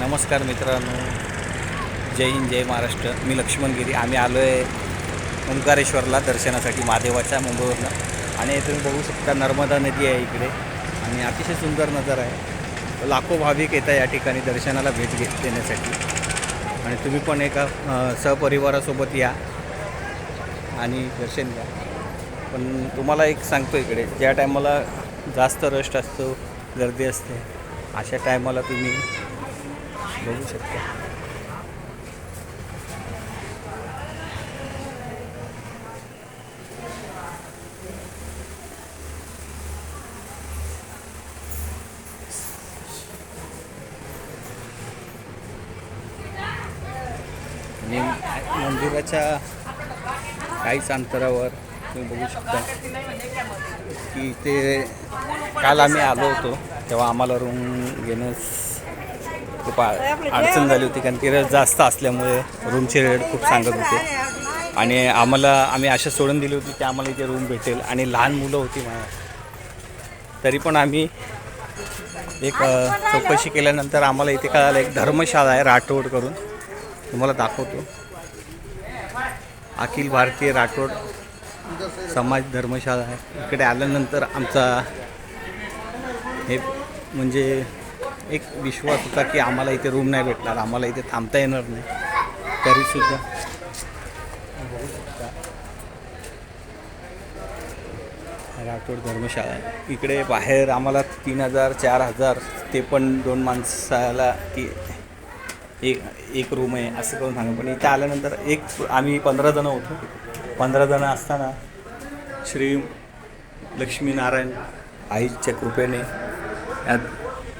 नमस्कार मित्रांनो, जय हिंद जय महाराष्ट्र. मी लक्ष्मण गिरी. आम्ही आलो आहे ओंकारेश्वरला दर्शनासाठी महादेवाच्या मुंबईवरनं. आणि तुम्ही बघू शकता नर्मदा नदी आहे इकडे आणि अतिशय सुंदर नजारा आहे. लाखो भाविक येतात या ठिकाणी दर्शनाला भेट देण्यासाठी. आणि तुम्ही पण एका सहपरिवारासोबत या आणि दर्शन घ्या. पण तुम्हाला एक सांगतो, इकडे ज्या टायमाला जास्त रश असतो, गर्दी असते, अशा टायमाला तुम्ही बघू शकता. आणि मंदिराच्या काहीच अंतरावर तुम्ही बघू शकता की ते काल आम्ही आलो होतो तेव्हा आम्हाला रूम घेणं खूप अडचण झाली होती, कारण की रेट जास्त असल्यामुळे रूमचे रेट खूप सांगत होते. आणि आम्ही आशा सोडून दिली होती की आम्हाला इथे रूम भेटेल, आणि लहान मुलं होती माझ्या. तरी पण आम्ही एक चौकशी केल्यानंतर आम्हाला इथे कळालं एक धर्मशाळा आहे राठोड करून. तुम्हाला दाखवतो. अखिल भारतीय राठोड समाज धर्मशाळा आहे. इकडे आल्यानंतर आमचा हे म्हणजे एक विश्वास होता की आम्हाला इथे रूम नाही भेटणार, आम्हाला इथे थांबता येणार नाही. तरीसुद्धा बघू शकता राठोड धर्मशाळा आहे. इकडे बाहेर आम्हाला 3,000 4,000 ते पण 2 माणसाला की एक रूम आहे असं करून सांगा. पण इथे आल्यानंतर आम्ही 15 जणं होतो. 15 जणं असताना श्री लक्ष्मीनारायण आईच्या कृपेने, या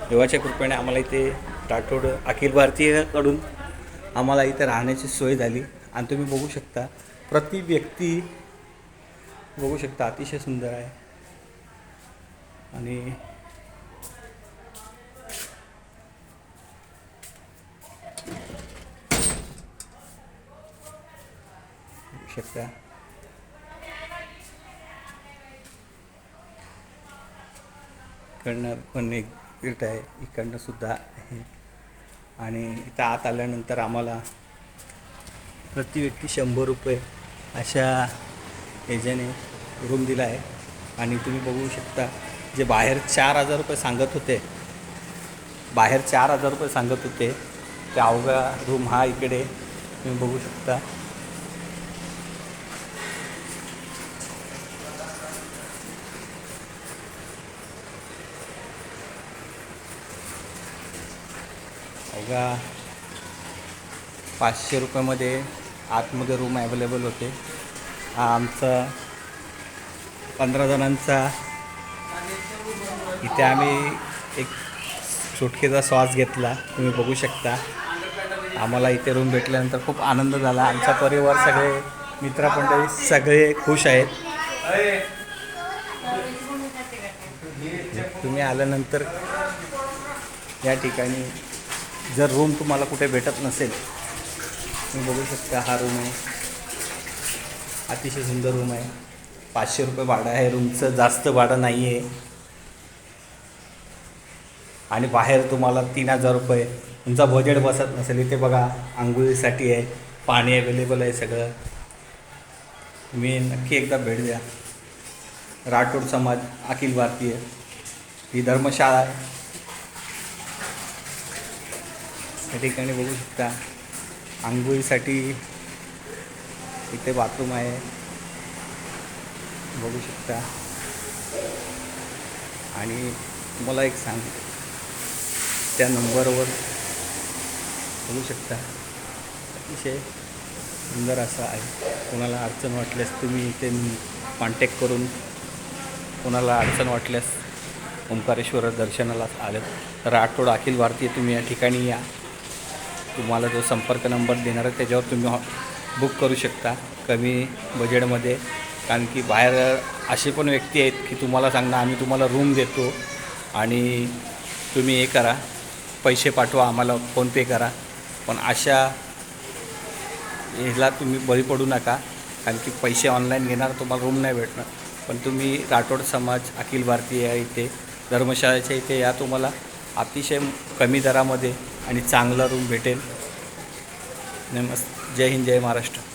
देवाच्या कृपेने आम्हाला इथे राठोड अखिल भारतीयकडून आम्हाला इथे राहण्याची सोय झाली. आणि तुम्ही बघू शकता प्रति व्यक्ती बघू शकता अतिशय सुंदर आहे. आणि बघू शकता इकडनं पण एक गेट आहे, इकडनं सुद्धा आहे. आणि इथं आत आल्यानंतर आम्हाला प्रति व्यक्ती 100 रुपये अशा ह्याच्याने रूम दिला आहे. आणि तुम्ही बघू शकता जे बाहेर 4,000 रुपये सांगत होते, ते अवघा रूम हा इकडे तुम्ही बघू शकता. अवघा 500 रुपयामध्ये आतमध्ये रूम ॲवेलेबल होते. हा आमचा 15 जणांचा इथे आम्ही एक सुटकेचा श्वास घेतला. तुम्ही बघू शकता आम्हाला इथे रूम भेटल्यानंतर खूप आनंद झाला. आमचा परिवार सगळे मित्रमंडळी सगळे खुश आहेत. तुम्ही आल्यानंतर या ठिकाणी जर रूम तुम्हाला कुठे भेटत नसेल, तुम्ही बघू शकता हा रूम आहे. अतिशय सुंदर रूम आहे. 500 रुपये भाडं आहे रूमचं, जास्त भाडं नाही आहे. आणि बाहेर तुम्हाला 3,000 रुपये तुमचा बजेट बसत नसेल, इथे बघा आंघोळीसाठी आहे, पाणी अवेलेबल आहे सगळं. तुम्ही नक्की एकदा भेट द्या. राठोड समाज अखिल भारतीय ही धर्मशाळा आहे. या ठिकाणी बघू शकता आंघोळीसाठी इथे बाथरूम आहे, बघू शकता. आणि तुम्हाला एक सांग, त्या नंबरवर बघू शकता अतिशय सुंदर असं आहे. कोणाला अडचण वाटल्यास तुम्ही इथे कॉन्टॅक्ट करून, कोणाला अडचण वाटल्यास ओंकारेश्वर दर्शनाला आलं तर राठोड अखिल भारतीय तुम्ही या ठिकाणी या. तुम्हाला जो संपर्क नंबर देणार आहे त्याच्यावर तुम्ही बुक करू शकता कमी बजेटमध्ये. कारण की बाहेर असे पण व्यक्ती आहेत की तुम्हाला सांगणार आम्ही तुम्हाला रूम देतो आणि तुम्ही हे करा, पैसे पाठवा आम्हाला, फोनपे करा. पण अशा ह्याला तुम्ही बळी पडू नका, कारण की पैसे ऑनलाईन घेणार तुम्हाला रूम नाही भेटणार. पण तुम्ही राठोड समाज अखिल भारतीय इथे धर्मशाळेच्या इथे या. तुम्हाला अतिशय कमी दरामध्ये आणि चांगला रूम भेटेल. नमस्ते. जय हिंद, जय महाराष्ट्र.